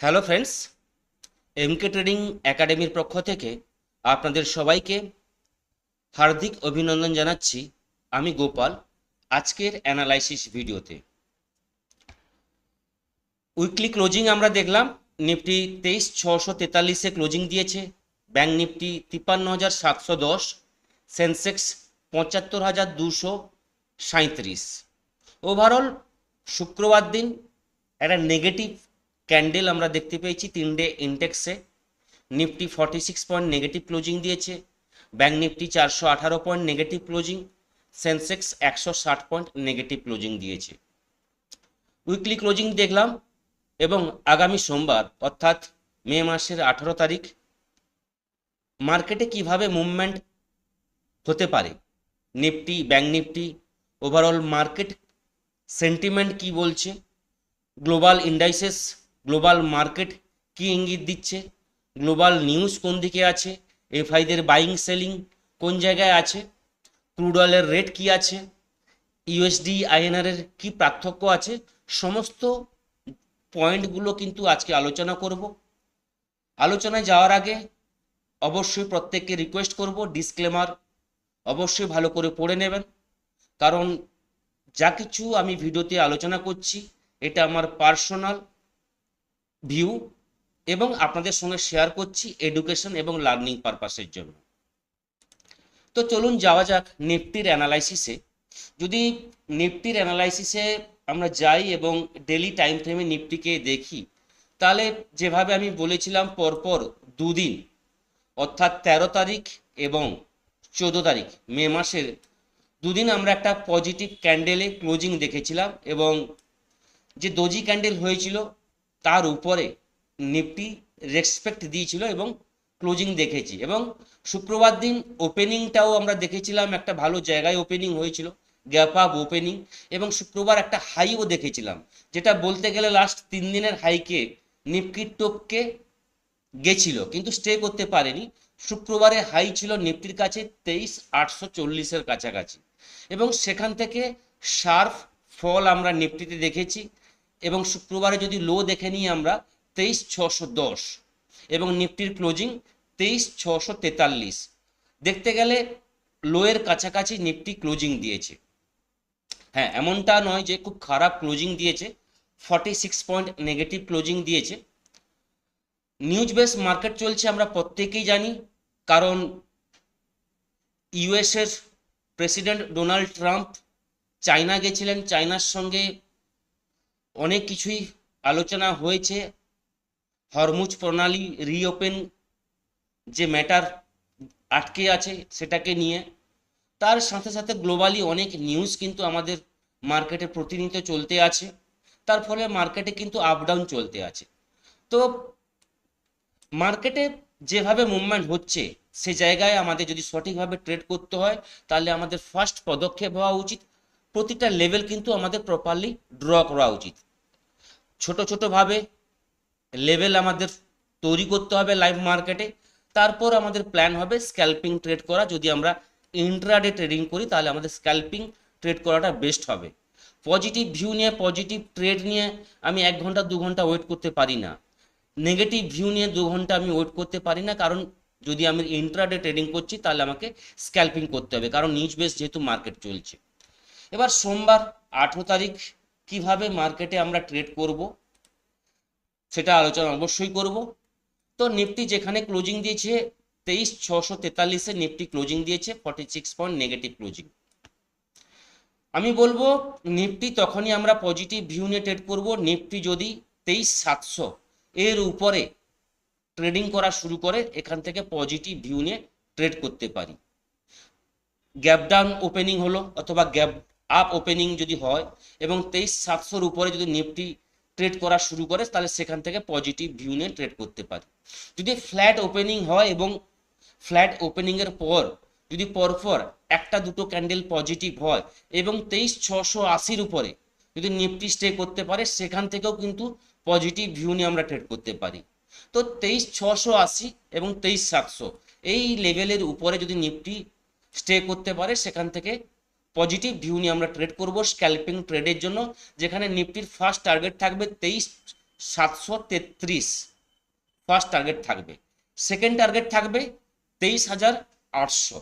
Hello friends, এমকে trading একাডেমির পক্ষ থেকে আপনাদের সবাইকে হার্দিক অভিনন্দন জানাচ্ছি। আমি গোপাল। আজকের অ্যানালাইসিস ভিডিওতে উইকলি ক্লোজিং আমরা দেখলাম। নিফটি 23,643-এ ক্লোজিং দিয়েছে। Bank Nifty 53,710, Sensex 75,237। ওভারঅল শুক্রবার দিন একটা নেগেটিভ ক্যান্ডেল আমরা দেখতে পেয়েছি তিনটে ইন্ডেক্সে। নিফটি 46 পয়েন্ট নেগেটিভ ক্লোজিং দিয়েছে, bank Nifty 418 point negative closing, Sensex 160 point negative closing দিয়েছে। উইকলি ক্লোজিং দেখলাম এবং আগামী সোমবার অর্থাৎ মে মাসের 18 তারিখ মার্কেটে কিভাবে মুভমেন্ট হতে পারে, Nifty bank Nifty overall market sentiment কি বলছে, গ্লোবাল ইন্ডাইসেস গ্লোবাল মার্কেট কি ইঙ্গিত দিচ্ছে, গ্লোবাল নিউজ কোন দিকে আছে, এফআইদের বাইং সেলিং কোন জায়গায় আছে, ক্রুড অয়েলের রেট কি আছে, ইউএসডি আইএনআরের কি পার্থক্য আছে, সমস্ত পয়েন্টগুলো কিন্তু আজকে আলোচনা করব। আলোচনায় যাওয়ার আগে অবশ্যই প্রত্যেককে রিকোয়েস্ট করব ডিসক্লেমার অবশ্যই ভালো করে পড়ে নেবেন, কারণ যা কিছু আমি ভিডিওতে আলোচনা করছি এটা আমার পার্সোনাল ভিউ এবং আপনাদের সঙ্গে শেয়ার করছি এডুকেশন এবং লার্নিং পারপাসের জন্য। তো চলুন যাওয়া যাক নিফটির অ্যানালাইসিসে। যদি নিফটির অ্যানালাইসিসে আমরা যাই এবং ডেলি টাইম ফ্রেমে নিফটিকে দেখি, তাহলে যেভাবে আমি বলেছিলাম পরপর দুদিন অর্থাৎ 13 তারিখ এবং 14 তারিখ মে মাসের দুদিন আমরা একটা পজিটিভ ক্যান্ডেলে ক্লোজিং দেখেছিলাম এবং যে দোজি ক্যান্ডেল হয়েছিল তার উপরে নিফটি রেসপেক্ট দিয়েছিল এবং ক্লোজিং দেখেছি। এবং শুক্রবার দিন ওপেনিংটাও আমরা দেখেছিলাম, একটা ভালো জায়গায় ওপেনিং হয়েছিল, গ্যাপ আপ ওপেনিং, এবং শুক্রবার একটা হাইও দেখেছিলাম, যেটা বলতে গেলে লাস্ট 3 দিনের হাইকে নিফটি টপকে গেছিল কিন্তু স্টে করতে পারেনি। শুক্রবারে হাই ছিল নিফটির কাছে 23,840-এর কাছাকাছি এবং সেখান থেকে শার্প ফল আমরা নিফটিতে দেখেছি। এবং শুক্রবারে যদি লো দেখে নিই আমরা 23,610 এবং নিফটির ক্লোজিং 23,643। দেখতে গেলে লোয়ের কাছাকাছি নিফটি ক্লোজিং দিয়েছে। হ্যাঁ, এমনটা নয় যে খুব খারাপ ক্লোজিং দিয়েছে, 46 পয়েন্ট নেগেটিভ ক্লোজিং দিয়েছে। নিউজ বেস মার্কেট চলছে আমরা প্রত্যেকেই জানি, কারণ ইউএসের প্রেসিডেন্ট ডোনাল্ড ট্রাম্প চায়না গেছিলেন, চায়নার সঙ্গে অনেক কিছুই আলোচনা হয়েছে। হরমুজ প্রণালী রিওপেন যে ম্যাটার আটকে আছে সেটাকে নিয়ে, তার সাথে সাথে গ্লোবালি অনেক নিউজ কিন্তু আমাদের মার্কেটে প্রতিনিয়ত চলতে আছে, তার ফলে মার্কেটে কিন্তু আপ ডাউন চলতে আছে। তো মার্কেটে যেভাবে মুভমেন্ট হচ্ছে সে জায়গায় আমাদের যদি সঠিকভাবে ট্রেড করতে হয় তাহলে আমাদের ফার্স্ট পদক্ষেপ হওয়া উচিত প্রতিটা লেভেল কিন্তু আমাদের প্রপারলি ড্র করা উচিত। ছোট ছোটোভাবে লেভেল আমাদের তৈরি করতে হবে লাইভ মার্কেটে, তারপর আমাদের প্ল্যান হবে স্ক্যাল্পিং ট্রেড করা। যদি আমরা ইন্ট্রাডে ট্রেডিং করি তাহলে আমাদের স্ক্যাল্পিং ট্রেড করাটা বেস্ট হবে। পজিটিভ ভিউ নিয়ে পজিটিভ ট্রেড নিয়ে আমি 1 ঘন্টা 2 ঘন্টা ওয়েট করতে পারি না, নেগেটিভ ভিউ নিয়ে 2 ঘন্টা আমি ওয়েট করতে পারি না, কারণ যদি আমি ইন্ট্রাডে ট্রেডিং করছি তাহলে আমাকে স্ক্যাল্পিং করতে হবে, কারণ নিউজ বেস যেহেতু মার্কেট চলছে। এবার সোমবার 18 তারিখ কিভাবে মার্কেটে আমরা ট্রেড করব সেটা আলোচনা অবশ্যই করব। তো নিফটি যেখানে ক্লোজিং দিয়েছে 23,643-এ নিফটি ক্লোজিং দিয়েছে 46 পয়েন্ট নেগেটিভ ক্লোজিং। আমি বলবো নিফটি তখনই আমরা পজিটিভ ভিউ নিয়ে ট্রেড করব নিফটি যদি 23,700 এর উপরে ট্রেডিং করা শুরু করে, এখান থেকে পজিটিভ ভিউ নিয়ে ট্রেড করতে পারি। গ্যাপ ডাউন ওপেনিং হলো অথবা গ্যাপ আপ ওপেনিং যদি হয় এবং 23,700-র উপরে যদি নিফটি ট্রেড করা শুরু করে তাহলে সেখান থেকে পজিটিভ ভিউ নিয়ে ট্রেড করতে পারি। যদি ফ্ল্যাট ওপেনিং হয় এবং ফ্ল্যাট ওপেনিংয়ের পর যদি পরপর একটা দুটো ক্যান্ডেল পজিটিভ হয় এবং 23,680-র উপরে যদি নিফটি স্টে করতে পারে, সেখান থেকেও কিন্তু পজিটিভ ভিউ নিয়ে আমরা ট্রেড করতে পারি। তো 23,680 এবং 23,700 এই লেভেলের উপরে যদি নিফটি স্টে করতে পারে, সেখান থেকে পজিটিভ ভিউ নিয়ে আমরা ট্রেড করব স্ক্যাল্পিং ট্রেডের জন্য, যেখানে নিফটির ফার্স্ট টার্গেট থাকবে 733 ফার্স্ট টার্গেট থাকবে। সেকেন্ড টার্গেট থাকবে 23,800।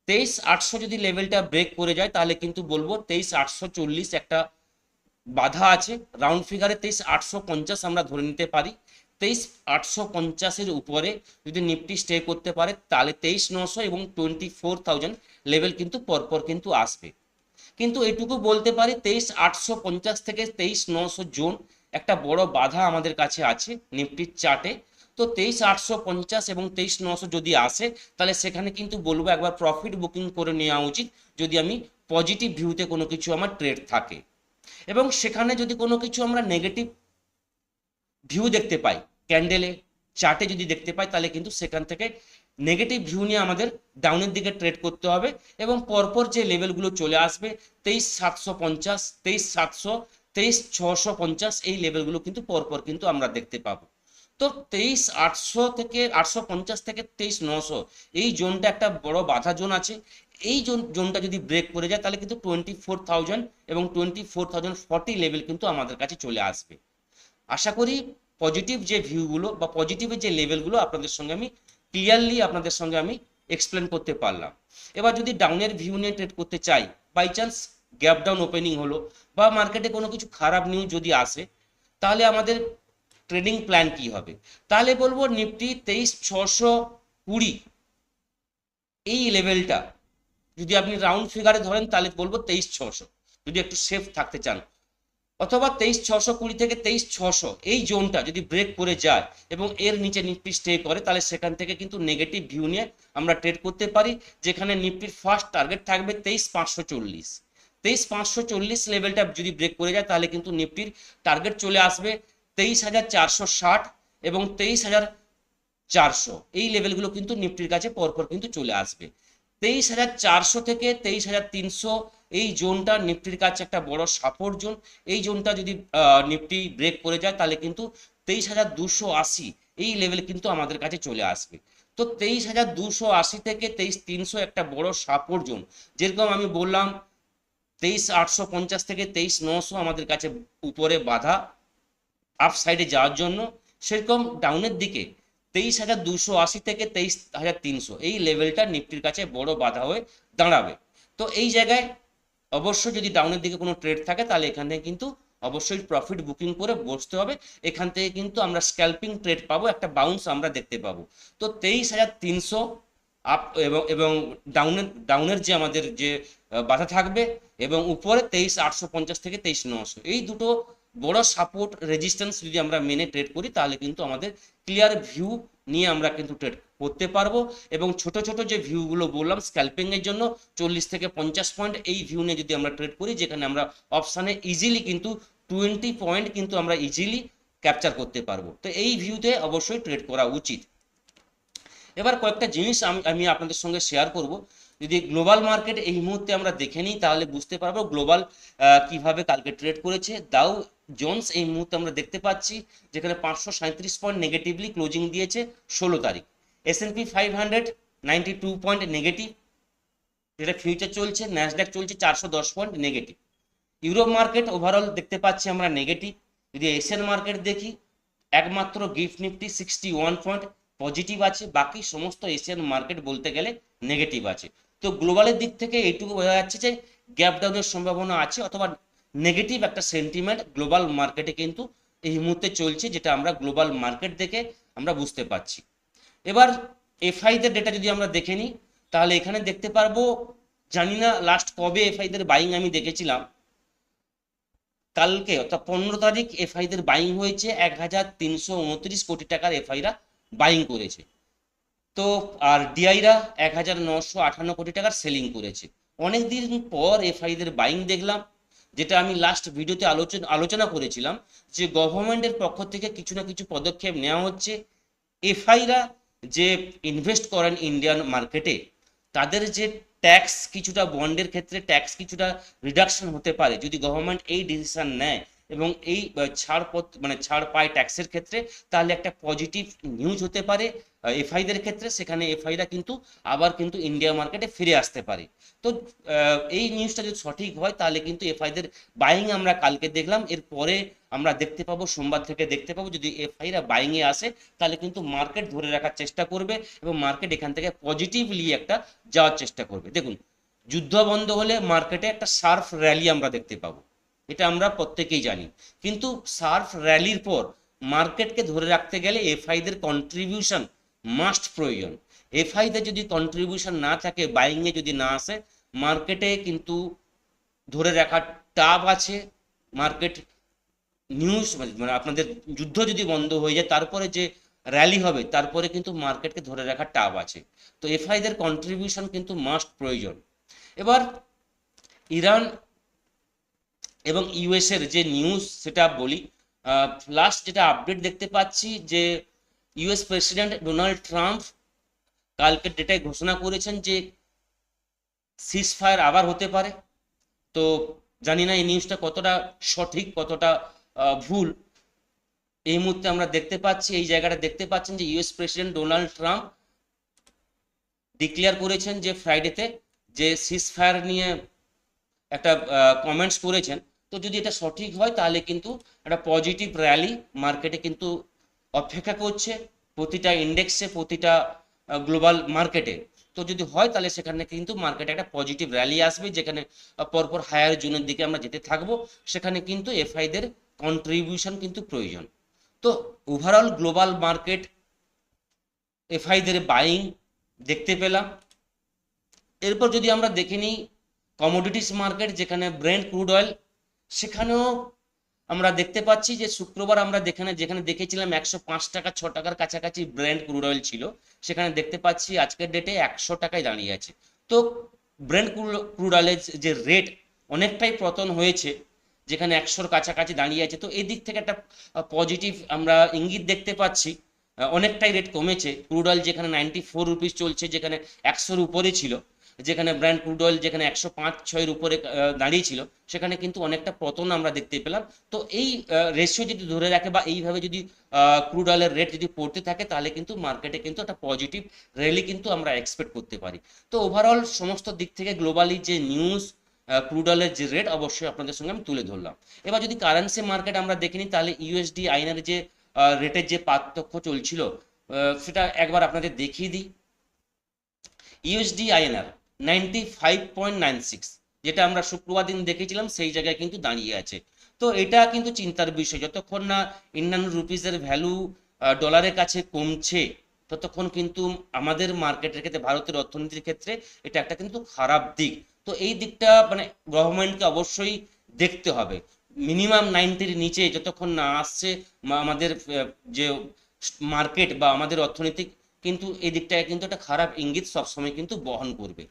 23,800 যদি লেভেলটা ব্রেক করে যায় তাহলে কিন্তু বলবো 23,840 একটা বাধা আছে। রাউন্ড ফিগারে 23,850 আমরা ধরে নিতে পারি। 23,850-এর উপরে যদি নিফটি স্টে করতে পারে তাহলে 23,900 এবং 24,000 লেভেল কিন্তু পরপর কিন্তু আসবে। কিন্তু এটুকু বলতে পারি 23,850 থেকে 23,900 জোন একটা বড় বাধা আমাদের কাছে আছে নিফটির চার্টে। তো 23,850 এবং 23,900 যদি আসে তাহলে সেখানে কিন্তু বলবো একবার প্রফিট বুকিং করে নেওয়া উচিত যদি আমি পজিটিভ ভিউতে কোনো কিছু আমার ট্রেড থাকে। এবং সেখানে যদি কোনো কিছু আমরা নেগেটিভ ভিউ দেখতে পাই, ক্যান্ডেলে চার্টে যদি দেখতে পাই তাহলে কিন্তু সেখান থেকে নেগেটিভ ভিউ নিয়ে আমাদের ডাউনের দিকে ট্রেড করতে হবে। এবং পরপর যে লেভেলগুলো চলে আসবে 23,750, 23,700, 23,650 এই লেভেলগুলো কিন্তু পরপর কিন্তু আমরা দেখতে পাবো। তো 23,800 থেকে 850 থেকে 23,900 এই জোনটা একটা বড় বাধা জোন আছে। এই জোনটা যদি ব্রেক করে যায় তাহলে কিন্তু 24,000 এবং 24,040 লেভেল কিন্তু আমাদের কাছে চলে আসবে। আশা করি পজিটিভ যে ভিউগুলো বা পজিটিভের যে লেভেলগুলো আপনাদের সঙ্গে আমি ক্লিয়ারলি আপনাদের সঙ্গে আমি এক্সপ্লেন করতে পারলাম। এবার যদি ডাউনের ভিউ নিয়ে ট্রেড করতে চাই, by chance gap down opening হলো বা মার্কেটে কোনো কিছু খারাপ নিউজ যদি আসে তাহলে আমাদের ট্রেডিং প্ল্যান কি হবে? তাহলে বলবো নিফটি 23,620 এই লেভেলটা যদি আপনি রাউন্ড ফিগারে ধরেন তাহলে বলবো 23,600 যদি একটু সেফ থাকতে চান, অথবা 23,620 থেকে 23,600 এই জোনটা যদি ব্রেক করে যায় এবং এর নিচে নিফটি স্টে করে তাহলে সেখান থেকে কিন্তু নেগেটিভ ভিউ নিয়ে আমরা ট্রেড করতে পারি, যেখানে নিফটির ফার্স্ট টার্গেট থাকবে 23,540। 23,540 লেভেলটা যদি ব্রেক করে যায় তাহলে কিন্তু নিফটির টার্গেট চলে আসবে 23,460 এবং 23,400 এই লেভেলগুলো কিন্তু নিফটির কাছে পরপর কিন্তু চলে আসবে। 23,400 থেকে 23,300 এই জোনটা নিফটির কাছে একটা বড় সাপোর্ট জোন। এই জোনটা যদি নিফটি ব্রেক করে যায় তাহলে কিন্তু 23,280 এই লেভেল কিন্তু আমাদের কাছে চলে আসবে। তো 23,280 থেকে 23,300 একটা বড় সাপোর্ট জোন। যেরকম আমি বললাম 23,850 থেকে 23,900 আমাদের কাছে উপরে বাধা আপ সাইডে যাওয়ার জন্য, সেরকম ডাউনের দিকে 23,280 থেকে 23,300 এই লেভেলটা নিফটির কাছে বড় বাধা হয়ে দাঁড়াবে। তো এই জায়গায় অবশ্যই যদি ডাউনের দিকে কোনো ট্রেড থাকে তাহলে এখান থেকে কিন্তু অবশ্যই প্রফিট বুকিং করে বসতে হবে। এখান থেকে কিন্তু আমরা স্ক্যাল্পিং ট্রেড পাবো, একটা বাউন্স আমরা দেখতে পাবো। তো 23,300 আপ এবং ডাউনের যে আমাদের যে বাধা থাকবে এবং উপরে 23,850 থেকে 23,900 এই দুটো বড় সাপোর্ট রেজিস্ট্যান্স যদি আমরা মেনে ট্রেড করি তাহলে কিন্তু আমাদের ক্লিয়ার ভিউ নিয়ে আমরা কিন্তু ট্রেড করতে পারবো। এবং ছোট ছোট যে ভিউগুলো বললাম স্ক্যাল্পিং এর জন্য 40 থেকে 50 পয়েন্ট এই ভিউ নিয়ে যদি আমরা ট্রেড করি, যেখানে আমরা অপশানে ইজিলি কিন্তু 20 পয়েন্ট কিন্তু আমরা ইজিলি ক্যাপচার করতে পারবো। তো এই ভিউতে অবশ্যই ট্রেড করা উচিত। এবার কয়েকটা জিনিস আমি আপনাদের সঙ্গে শেয়ার করব। যদি গ্লোবাল মার্কেট এই মুহূর্তে আমরা দেখে নিই তাহলে বুঝতে পারবো গ্লোবাল কিভাবে কালকে ট্রেড করেছে। দাউ জোন্স এই মুহূর্তে আমরা দেখতে পাচ্ছি যেখানে 537 পয়েন্ট নেগেটিভলি ক্লোজিং দিয়েছে 16 তারিখ। S&P 500 92 পয়েন্ট নেগেটিভ, যেটা ফিউচার চলছে। ন্যাসড্যাক চলছে 410 point negative. Europe market overall দেখতে পাচ্ছি আমরা নেগেটিভ। যদি এশিয়ান মার্কেট দেখি একমাত্র গিফট নিফটি 61 পয়েন্ট পজিটিভ আছে, বাকি সমস্ত এশিয়ান মার্কেট বলতে গেলে নেগেটিভ আছে। তো গ্লোবালের দিক থেকে এইটুকু বোঝা যাচ্ছে যে গ্যাপ ডাউনের সম্ভাবনা আছে অথবা নেগেটিভ একটা সেন্টিমেন্ট গ্লোবাল মার্কেটে কিন্তু এই মুহূর্তে চলছে, যেটা আমরা গ্লোবাল মার্কেট দেখে আমরা বুঝতে পারছি। এবার এফআইদের ডেটা যদি আমরা দেখে নিই তাহলে এখানে দেখতে পারবো, জানি না লাস্ট কবে এফআইদের বাইং আমি দেখেছিলাম, কালকে অর্থাৎ 15 তারিখ এফআইদের বাইং হয়েছে 1,329 কোটি টাকার এফআইরা বাইং করেছে। তো আর ডিআইরা 1,958 কোটি টাকার সেলিং করেছে। অনেকদিন পর এফআইদের বাইং দেখলাম, যেটা আমি লাস্ট ভিডিওতে আলোচনা করেছিলাম যে গভর্নমেন্টের পক্ষ থেকে কিছু না কিছু পদক্ষেপ নেওয়া হচ্ছে। এফআইরা যে ইনভেস্ট করেন ইন্ডিয়ান মার্কেটে তাদের যে ট্যাক্স কিছুটা বন্ডের ক্ষেত্রে ট্যাক্স কিছুটা রিডাকশন হতে পারে যদি গভর্নমেন্ট এই ডিসিশন নেয় এবং এই মানে ছাড় পায় ট্যাক্সের ক্ষেত্রে, তাহলে একটা পজিটিভ নিউজ হতে পারে এফআইদের ক্ষেত্রে। সেখানে এফআইরা কিন্তু আবার কিন্তু ইন্ডিয়া মার্কেটে ফিরে আসতে পারে। তো এই নিউজটা যদি সঠিক হয় তাহলে কিন্তু এফআইদের বাইং আমরা কালকে দেখলাম, এরপরে আমরা দেখতে পাবো, সোমবার থেকে দেখতে পাবো যদি এফআইরা বাইংয়ে আসে তাহলে কিন্তু মার্কেট ধরে রাখার চেষ্টা করবে এবং মার্কেট এখান থেকে পজিটিভলি একটা যাওয়ার চেষ্টা করবে। দেখুন, যুদ্ধ বন্ধ হলে মার্কেটে একটা শার্প র্যালি আমরা দেখতে পাবো, এটা আমরা প্রত্যেকেই জানি। কিন্তু শার্প র্যালির পর মার্কেটকে ধরে রাখতে গেলে এফআইদের কন্ট্রিবিউশন মাস্ট প্রয়োজন। এফআইদের যদি কন্ট্রিবিউশন না থাকে, বাইংয়ে যদি না আসে, মার্কেটে কিন্তু ধরে রাখার টাফ আছে। মার্কেট নিউজ মানে আপনাদের যুদ্ধ যদি বন্ধ হয়ে যায় তারপরে যে র্যালি হবে, তারপরে কিন্তু মার্কেটকে ধরে রাখার টাফ আছে। তো এফআইদের কন্ট্রিবিউশন কিন্তু মাস্ট প্রয়োজন। এবার ইরান এবং ইউএস এর যে নিউজ সেটা বলি। লাস্ট যেটা আপডেট দেখতে পাচ্ছি যে ইউএস প্রেসিডেন্ট ডোনাল্ড ট্রাম্প কালকের ডেটায় ঘোষণা করেছেন যে সিজ ফায়ার আবার হতে পারে। তো জানি না এই নিউজটা কতটা সঠিক কতটা ভুল। এই মুহূর্তে আমরা দেখতে পাচ্ছি, এই জায়গাটা দেখতে পাচ্ছেন যে US president Donald Trump declare করেছেন যে ফ্রাইডেতে যে সিজ ফায়ার নিয়ে একটা কমেন্টস করেছেন। তো যদি এটা সঠিক হয় তাহলে কিন্তু একটা পজিটিভ র্যালি মার্কেটে কিন্তু অপেক্ষা করছে, প্রতিটা ইন্ডেক্সে, প্রতিটা গ্লোবাল মার্কেটে। তো যদি হয় তাহলে সেখানে কিন্তু মার্কেটে একটা পজিটিভ র্যালি আসবে, যেখানে পরপর হায়ার জোনের দিকে আমরা যেতে থাকবো। সেখানে কিন্তু এফআইদের কন্ট্রিবিউশন কিন্তু প্রয়োজন। তো ওভারঅল গ্লোবাল মার্কেট এফআইদের বাইং দেখতে পেলাম। এরপর যদি আমরা দেখে নিই কমোডিটিস মার্কেট, যেখানে ব্রেন্ট ক্রুড অয়েল, সেখানেও আমরা দেখতে পাচ্ছি যে শুক্রবার আমরা যেখানে দেখেছিলাম 105 টাকা 6 টাকার কাছাকাছি ব্রেন্ট ক্রুড অয়েল ছিল, সেখানে দেখতে পাচ্ছি আজকের ডেটে 100 টাকায় দাঁড়িয়ে আছে। তো ব্রেন্ট ক্রুড অয়েলের যে রেট অনেকটাই পতন হয়েছে, যেখানে 100-র কাছাকাছি দাঁড়িয়ে আছে। তো এই দিক থেকে একটা পজিটিভ আমরা ইঙ্গিত দেখতে পাচ্ছি। অনেকটাই রেট কমেছে। ক্রুড অয়েল যেখানে 94 রুপিস চলছে, যেখানে 100-র উপরে ছিল, যেখানে ব্র্যান্ড ক্রুড অয়েল যেখানে 105-6-এর উপরে দাঁড়িয়েছিল, সেখানে কিন্তু অনেকটা পতন আমরা দেখতে পেলাম। তো এই রেশিও যদি ধরে রাখে বা এইভাবে যদি ক্রুড অয়েলের রেট যদি পড়তে থাকে তাহলে কিন্তু মার্কেটে কিন্তু একটা পজিটিভ র্যালি কিন্তু আমরা এক্সপেক্ট করতে পারি। তো ওভারঅল সমস্ত দিক থেকে গ্লোবালি যে নিউজ, ক্রুড অয়েলের যে রেট, অবশ্যই আপনাদের সঙ্গে আমি তুলে ধরলাম। এবার যদি কারেন্সি মার্কেট আমরা দেখে নিই তাহলে ইউএসডি আইএনআর যে রেটের যে পার্থক্য চলছিল সেটা একবার আপনাদের দেখিয়ে দিই। ইউএসডি আইএনআর 95.96, যেটা আমরা শুক্রবার দিন দেখেছিলাম সেই জায়গায় কিন্তু দাঁড়িয়ে আছে। তো এটা কিন্তু চিন্তার বিষয়, যতক্ষণ না ইন্ডিয়ান রুপিসের ভ্যালু ডলারের কাছে কমছে ততক্ষণ কিন্তু আমাদের মার্কেটের ক্ষেত্রে, ভারতের অর্থনীতির ক্ষেত্রে এটা একটা কিন্তু খারাপ দিক। তো এই দিকটা মানে গভর্নমেন্টকে অবশ্যই দেখতে হবে। মিনিমাম 90-র নিচে যতক্ষণ না আসছে আমাদের যে মার্কেট বা আমাদের অর্থনৈতিক, কিন্তু এই দিকটায় কিন্তু একটা খারাপ ইঙ্গিত সবসময় কিন্তু বহন করবে।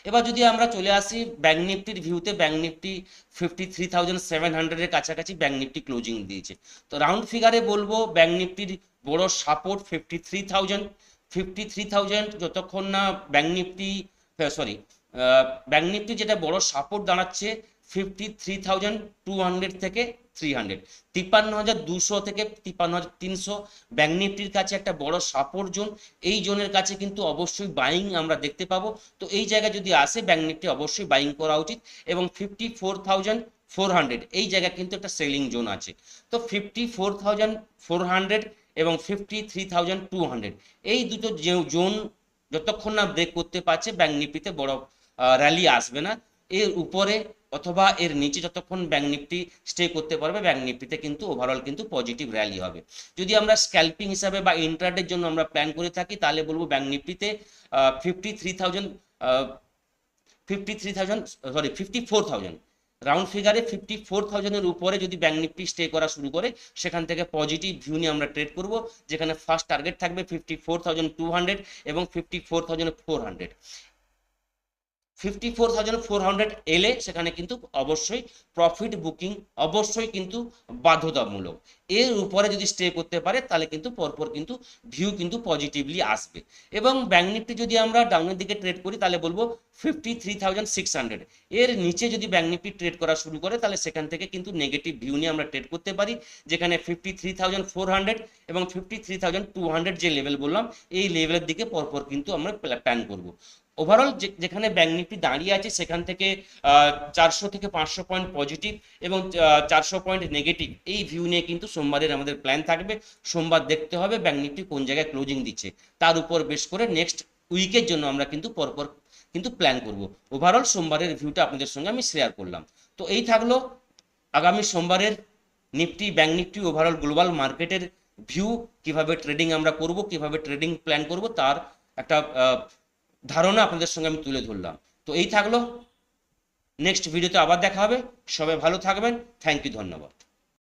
এবার যদি আমরা চলে আসি ব্যাংক নিফটির ভিউতে, ব্যাংক নিফটি 53,700-এর কাছাকাছি ব্যাংক নিফটি ক্লোজিং দিয়েছে। তো রাউন্ড ফিগারে বলবো ব্যাংক নিফটির বড় সাপোর্ট 53,000 যতক্ষণ না ব্যাংক নিফটি ব্যাংক নিফটি যেটা বড় সাপোর্ট দাঁড়াচ্ছে 53,200 থেকে 300, 53,200 থেকে 53,300 ব্যাংক নিফটির কাছে একটা বড় সাপোর্ট জোন। এই জোনের কাছে কিন্তু অবশ্যই বাইং আমরা দেখতে পাবো। তো এই জায়গায় যদি আসে ব্যাংক নিফটি অবশ্যই বাইং করা উচিত। এবং 54,400 এই জায়গায় কিন্তু একটা সেলিং জোন আছে। তো 54,400 এবং 53,200 এই দুটো যে জোন যতক্ষণ না ব্রেক করতে পারছে ব্যাংক নিফটিতে বড় র্যালি আসবে না। এর উপরে অথবা এর নিচে যতক্ষণ ব্যাংক নিফটি স্টে করতে পারবে ব্যাংক নিফটিতে কিন্তু ওভারঅল কিন্তু পজিটিভ র্যালি হবে। যদি আমরা স্ক্যাল্পিং হিসাবে বা ইন্ট্রাডের জন্য আমরা প্ল্যান করে থাকি তাহলে বলবো ব্যাংক নিফটিতে 54,000 রাউন্ড ফিগারে 54,000-এর উপরে যদি ব্যাংক নিফটি স্টে করা শুরু করে সেখান থেকে পজিটিভ ভিউ নিয়ে আমরা ট্রেড করব, যেখানে ফার্স্ট টার্গেট থাকবে 54,200 এবং 54,400। 54,400 এলে সেখানে কিন্তু অবশ্যই প্রফিট বুকিং অবশ্যই কিন্তু বাধ্যতামূলক। এর উপরে যদি স্টে করতে পারে তাহলে কিন্তু পরপর কিন্তু ভিউ কিন্তু পজিটিভলি আসবে। এবং ব্যাঙ্ক নিফটি যদি আমরা ডাউনের দিকে ট্রেড করি তাহলে বলবো 53,600, এর নিচে যদি ব্যাঙ্ক নিফটি ট্রেড করা শুরু করে তাহলে সেখান থেকে কিন্তু নেগেটিভ ভিউ নিয়ে আমরা ট্রেড করতে পারি, যেখানে 53,400 এবং 53,200 যে লেভেল বললাম এই লেভেলের দিকে পরপর কিন্তু আমরা প্ল্যান করব। ওভারঅল যেখানে ব্যাঙ্ক নিফটি দাঁড়িয়ে আছে সেখান থেকে 400 থেকে 500 পয়েন্ট পজিটিভ এবং 400 পয়েন্ট নেগেটিভ এই ভিউ নিয়ে কিন্তু সোমবারের আমাদের প্ল্যান থাকবে। সোমবার দেখতে হবে ব্যাঙ্ক নিফটি কোন জায়গায় ক্লোজিং দিচ্ছে, তার উপর বেশ করে নেক্সট উইকের জন্য আমরা কিন্তু পরপর কিন্তু প্ল্যান করব। ওভারঅল সোমবারের ভিউটা আপনাদের সঙ্গে আমি শেয়ার করলাম। তো এই থাকলো আগামী সোমবারের Nifty bank Nifty overall global মার্কেটের ভিউ, কিভাবে ট্রেডিং আমরা করব, কিভাবে ট্রেডিং প্ল্যান করব তার একটা ধারণা আপনাদের সঙ্গে আমি তুলে ধরলাম। তো এই থাকলো, নেক্সট ভিডিওতে আবার দেখা হবে। সবাই ভালো থাকবেন। থ্যাংক ইউ, ধন্যবাদ।